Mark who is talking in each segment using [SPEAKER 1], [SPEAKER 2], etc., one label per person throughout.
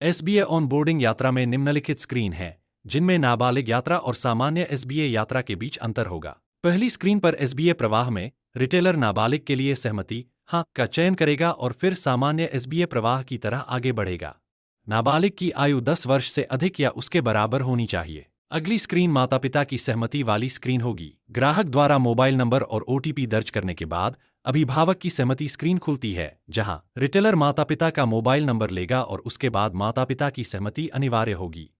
[SPEAKER 1] SBA on boarding यात्रा में निम्नलिखित स्क्रीन हैं, जिनमें नाबालिग यात्रा और सामान्य एसबीए यात्रा के बीच अंतर होगा। पहली स्क्रीन पर एसबीए प्रवाह में रिटेलर नाबालिग के लिए सहमति हाँ का चयन करेगा और फिर सामान्य एसबीए प्रवाह की तरह आगे बढ़ेगा। नाबालिग की आयु 10 वर्ष से अधिक या उसके बराबर होनी चाहिए। अगली स्क्रीन माता पिता की सहमति वाली स्क्रीन होगी। ग्राहक द्वारा मोबाइल नंबर और ओटीपी दर्ज करने के बाद अभिभावक की सहमति स्क्रीन खुलती है, जहां रिटेलर माता पिता का मोबाइल नंबर लेगा और उसके बाद माता पिता की सहमति अनिवार्य होगी।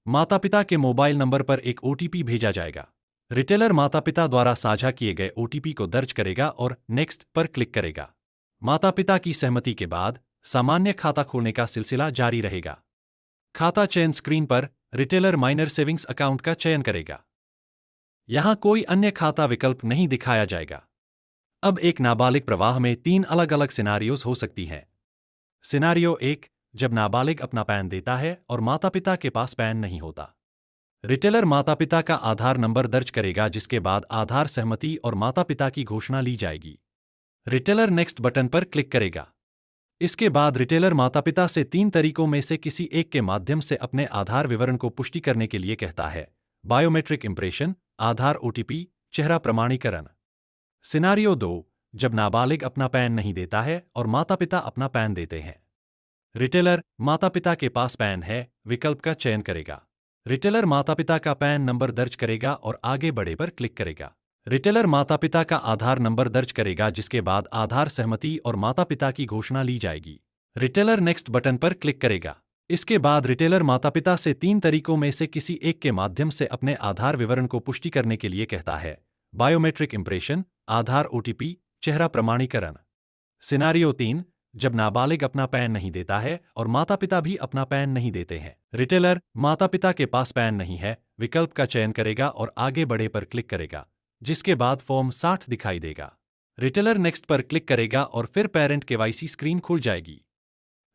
[SPEAKER 1] माता पिता के मोबाइल नंबर पर एक ओटीपी भेजा जाएगा। रिटेलर माता पिता द्वारा साझा किए गए ओटीपी को दर्ज करेगा और नेक्स्ट पर क्लिक करेगा। माता पिता की सहमति के बाद सामान्य खाता खोलने का सिलसिला जारी रहेगा। खाता चयन स्क्रीन पर रिटेलर माइनर सेविंग्स अकाउंट का चयन करेगा। यहां कोई अन्य खाता विकल्प नहीं दिखाया जाएगा। अब एक नाबालिग प्रवाह में 3 अलग अलग सिनारियोज हो सकती हैं। सिनारियो 1, जब नाबालिग अपना पैन देता है और माता पिता के पास पैन नहीं होता। रिटेलर माता पिता का आधार नंबर दर्ज करेगा, जिसके बाद आधार सहमति और माता पिता की घोषणा ली जाएगी। रिटेलर नेक्स्ट बटन पर क्लिक करेगा। इसके बाद रिटेलर माता पिता से 3 तरीकों में से किसी एक के माध्यम से अपने आधार विवरण को पुष्टि करने के लिए कहता है। बायोमेट्रिक इंप्रेशन, आधार ओटीपी, चेहरा प्रमाणीकरण। सिनारियो 2, जब नाबालिग अपना पैन नहीं देता है और माता पिता अपना पैन देते हैं। रिटेलर माता पिता के पास पैन है विकल्प का चयन करेगा। रिटेलर माता पिता का पैन नंबर दर्ज करेगा और आगे बढ़े पर क्लिक करेगा। रिटेलर माता पिता का आधार नंबर दर्ज करेगा, जिसके बाद आधार सहमति और माता पिता की घोषणा ली जाएगी। रिटेलर नेक्स्ट बटन पर क्लिक करेगा। इसके बाद रिटेलर माता पिता से 3 तरीकों में से किसी एक के माध्यम से अपने आधार विवरण को पुष्टि करने के लिए कहता है। बायोमेट्रिक इंप्रेशन, आधार ओटीपी, चेहरा प्रमाणीकरण। सिनारियो 3, जब नाबालिग अपना पैन नहीं देता है और माता पिता भी अपना पैन नहीं देते हैं। रिटेलर माता पिता के पास पैन नहीं है विकल्प का चयन करेगा और आगे बढ़े पर क्लिक करेगा, जिसके बाद फॉर्म 60 दिखाई देगा। रिटेलर नेक्स्ट पर क्लिक करेगा और फिर पेरेंट केवाईसी स्क्रीन खुल जाएगी।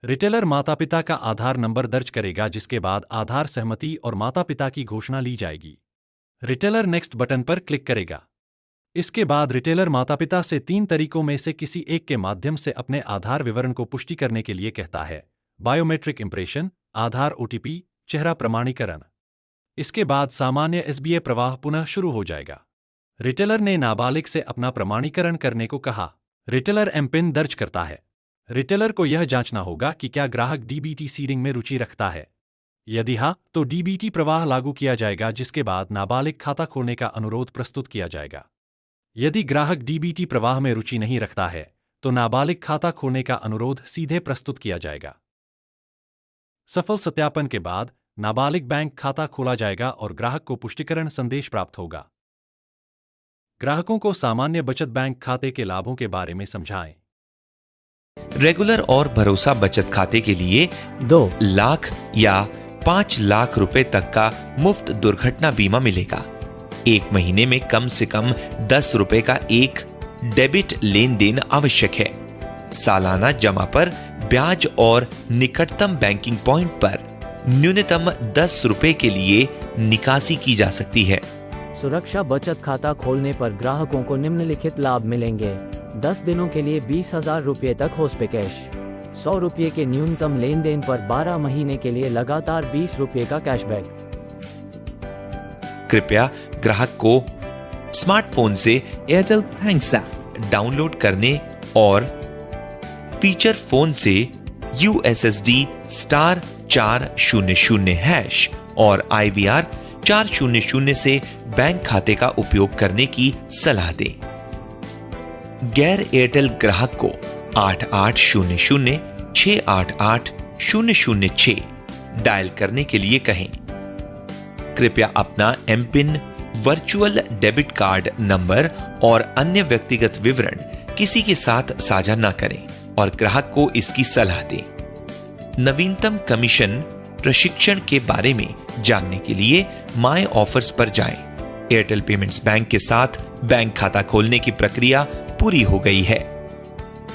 [SPEAKER 1] रिटेलर माता पिता का आधार नंबर दर्ज करेगा, जिसके बाद आधार सहमति और माता पिता की घोषणा ली जाएगी। रिटेलर नेक्स्ट बटन पर क्लिक करेगा। इसके बाद रिटेलर माता पिता से 3 तरीकों में से किसी एक के माध्यम से अपने आधार विवरण को पुष्टि करने के लिए कहता है। बायोमेट्रिक इंप्रेशन, आधार ओटीपी, चेहरा प्रमाणीकरण। इसके बाद सामान्य एसबीए प्रवाह पुनः शुरू हो जाएगा। रिटेलर ने नाबालिग से अपना प्रमाणीकरण करने को कहा। रिटेलर एमपिन दर्ज करता है। रिटेलर को यह जांचना होगा कि क्या ग्राहक डीबीटी सीडिंग में रुचि रखता है। यदि हाँ, तो डीबीटी प्रवाह लागू किया जाएगा, जिसके बाद नाबालिग खाता खोलने का अनुरोध प्रस्तुत किया जाएगा। यदि ग्राहक डीबीटी प्रवाह में रुचि नहीं रखता है, तो नाबालिग खाता खोलने का अनुरोध सीधे प्रस्तुत किया जाएगा। सफल सत्यापन के बाद नाबालिग बैंक खाता खोला जाएगा और ग्राहक को पुष्टिकरण संदेश प्राप्त होगा। ग्राहकों को सामान्य बचत बैंक खाते के लाभों के बारे में समझाएं।
[SPEAKER 2] रेगुलर और भरोसा बचत खाते के लिए
[SPEAKER 3] 2
[SPEAKER 2] लाख या 5 लाख रुपए तक का मुफ्त दुर्घटना बीमा मिलेगा। 1 महीने में कम से कम 10 रुपए का एक डेबिट लेन देन आवश्यक है। सालाना जमा पर ब्याज और निकटतम बैंकिंग पॉइंट पर न्यूनतम 10 रुपए के लिए निकासी की जा सकती है।
[SPEAKER 3] सुरक्षा बचत खाता खोलने पर ग्राहकों को निम्नलिखित लाभ मिलेंगे। 10 दिनों के लिए 20,000 रुपये तक होस्पे कैश। 100 रुपये के न्यूनतम लेन देन पर 12 महीने के लिए लगातार 20 रुपये का कैशबैक।
[SPEAKER 2] कृपया ग्राहक को स्मार्टफोन से एयरटेल थैंक्स ऐप डाउनलोड करने और फीचर फोन से USSD *400# और IVR 400 से बैंक खाते का उपयोग करने की सलाह दें। गैर एयरटेल ग्राहक को 8800-688-006 डायल करने के लिए कहें। कृपया अपना MPIN, virtual debit card number और अन्य व्यक्तिगत विवरण किसी के साथ साझा न करें और ग्राहक को इसकी सलाह दें। नवीनतम कमीशन प्रशिक्षण के बारे में जानने के लिए माय ऑफर्स पर जाएं। एयरटेल पेमेंट्स बैंक के साथ बैंक खाता खोलने की प्रक्रिया पूरी हो गई है।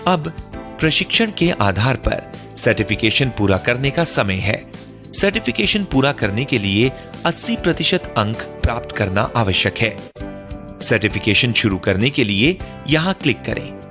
[SPEAKER 2] अब प्रशिक्षण के आधार पर सर्टिफिकेशन पूरा करने का समय है। सर्टिफिकेशन पूरा करने के लिए 80% अंक प्राप्त करना आवश्यक है। सर्टिफिकेशन शुरू करने के लिए यहां क्लिक करें।